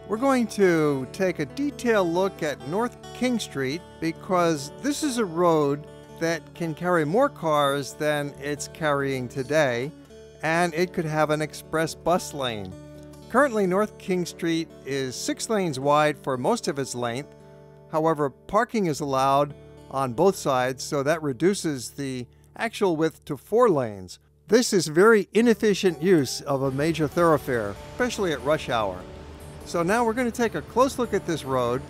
We're going to take a detailed look at North King Street because this is a road that can carry more cars than it's carrying today, and it could have an express bus lane. Currently, North King Street is 6 lanes wide for most of its length. However, parking is allowed on both sides, so that reduces the actual width to 4 lanes. This is very inefficient use of a major thoroughfare, especially at rush hour. So now we're going to take a close look at this road,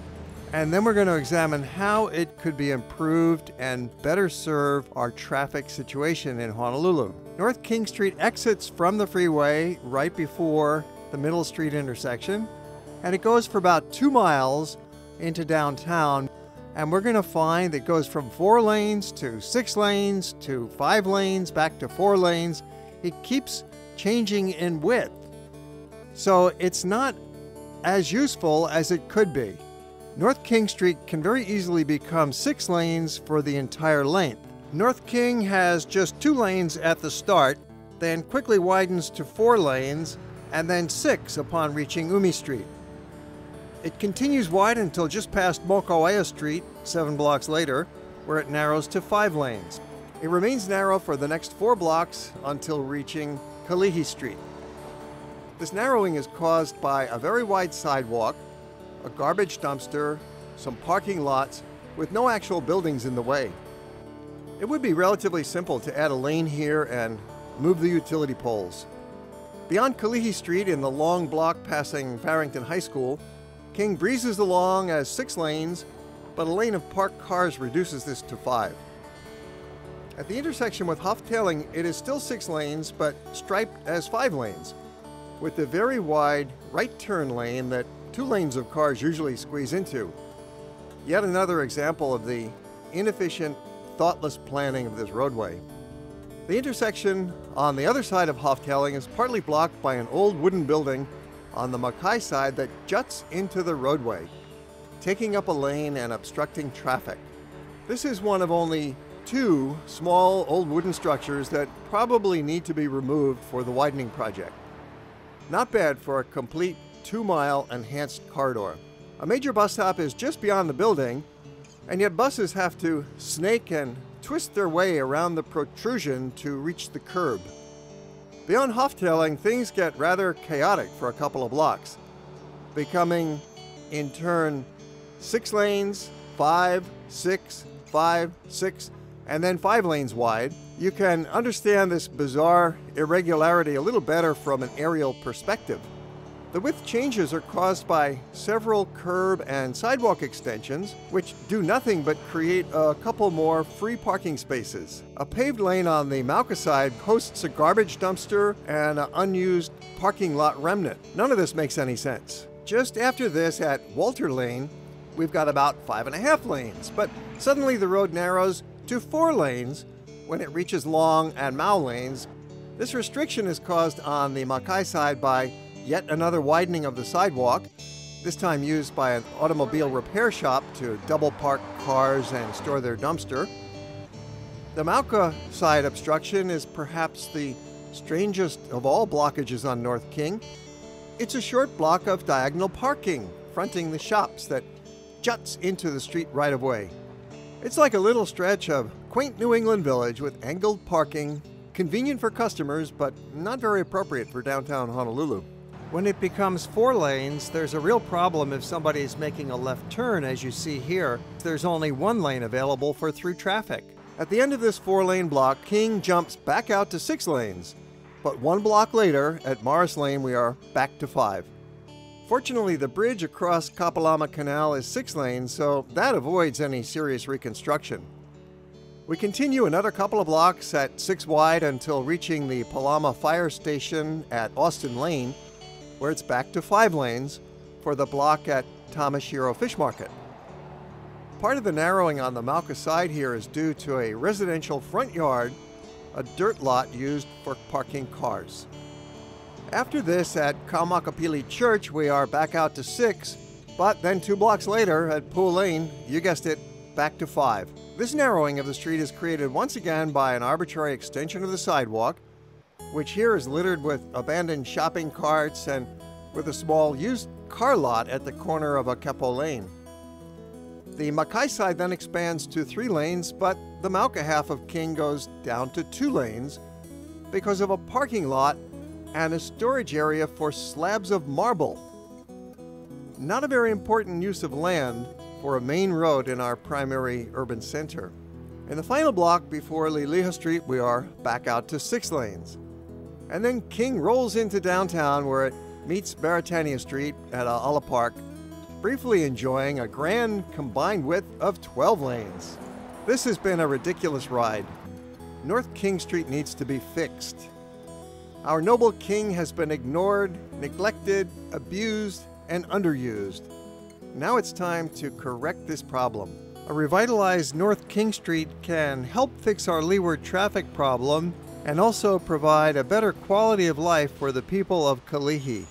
and then we're going to examine how it could be improved and better serve our traffic situation in Honolulu. North King Street exits from the freeway right before the Middle Street intersection, and it goes for about 2 miles into downtown, and we're going to find it goes from 4 lanes to 6 lanes to 5 lanes back to 4 lanes. It keeps changing in width, so it's not as useful as it could be. North King Street can very easily become 6 lanes for the entire length. North King has just 2 lanes at the start, then quickly widens to 4 lanes, and then 6 upon reaching Umi Street. It continues wide until just past Mokauea Street, 7 blocks later, where it narrows to 5 lanes. It remains narrow for the next 4 blocks until reaching Kalihi Street. This narrowing is caused by a very wide sidewalk, a garbage dumpster, some parking lots with no actual buildings in the way. It would be relatively simple to add a lane here and move the utility poles. Beyond Kalihi Street in the long block passing Farrington High School, King breezes along as 6 lanes, but a lane of parked cars reduces this to 5. At the intersection with Houghtailing, it is still 6 lanes, but striped as 5 lanes, with the very wide right turn lane that 2 lanes of cars usually squeeze into. Yet another example of the inefficient, thoughtless planning of this roadway. The intersection on the other side of Houghtailing is partly blocked by an old wooden building on the Mokauea side that juts into the roadway, taking up a lane and obstructing traffic. This is one of only 2 small old wooden structures that probably need to be removed for the widening project. Not bad for a complete 2-mile enhanced corridor. A major bus stop is just beyond the building, and yet buses have to snake and twist their way around the protrusion to reach the curb. Beyond Houghtailing, things get rather chaotic for a couple of blocks, becoming in turn 6 lanes, 5, 6, 5, 6, and then 5 lanes wide. You can understand this bizarre irregularity a little better from an aerial perspective. The width changes are caused by several curb and sidewalk extensions, which do nothing but create a couple more free parking spaces. A paved lane on the Mokauea side hosts a garbage dumpster and an unused parking lot remnant. None of this makes any sense. Just after this, at Walter Lane, we've got about 5.5 lanes, but suddenly the road narrows to 4 lanes when it reaches Long and Mau lanes. This restriction is caused on the Mokauea side by yet another widening of the sidewalk, this time used by an automobile repair shop to double park cars and store their dumpster. The Mokauea side obstruction is perhaps the strangest of all blockages on North King. It's a short block of diagonal parking fronting the shops that juts into the street right of way. It's like a little stretch of quaint New England village with angled parking, convenient for customers, but not very appropriate for downtown Honolulu. When it becomes 4 lanes, there's a real problem if somebody is making a left turn, as you see here. There's only 1 lane available for through traffic. At the end of this 4-lane block, King jumps back out to 6 lanes, but 1 block later, at Morris Lane, we are back to 5. Fortunately, the bridge across Kapalama Canal is 6 lanes, so that avoids any serious reconstruction. We continue another couple of blocks at 6 wide until reaching the Palama Fire Station at Austin Lane, where it's back to 5 lanes for the block at Tamashiro Fish Market. Part of the narrowing on the Mokauea side here is due to a residential front yard, a dirt lot used for parking cars. After this, at Kaumakapili Church, we are back out to 6, but then 2 blocks later at Pool Lane, you guessed it, back to 5. This narrowing of the street is created once again by an arbitrary extension of the sidewalk, which here is littered with abandoned shopping carts and with a small used car lot at the corner of Akapo Lane. The Makai side then expands to 3 lanes, but the Mauka half of King goes down to 2 lanes because of a parking lot and a storage area for slabs of marble. Not a very important use of land for a main road in our primary urban center. In the final block before Kalihi Street, we are back out to 6 lanes. And then King rolls into downtown where it meets Farrington Street at Ala Park, briefly enjoying a grand combined width of 12 lanes. This has been a ridiculous ride. North King Street needs to be fixed. Our noble King has been ignored, neglected, abused, and underused. Now it's time to correct this problem. A revitalized North King Street can help fix our leeward traffic problem and also provide a better quality of life for the people of Kalihi.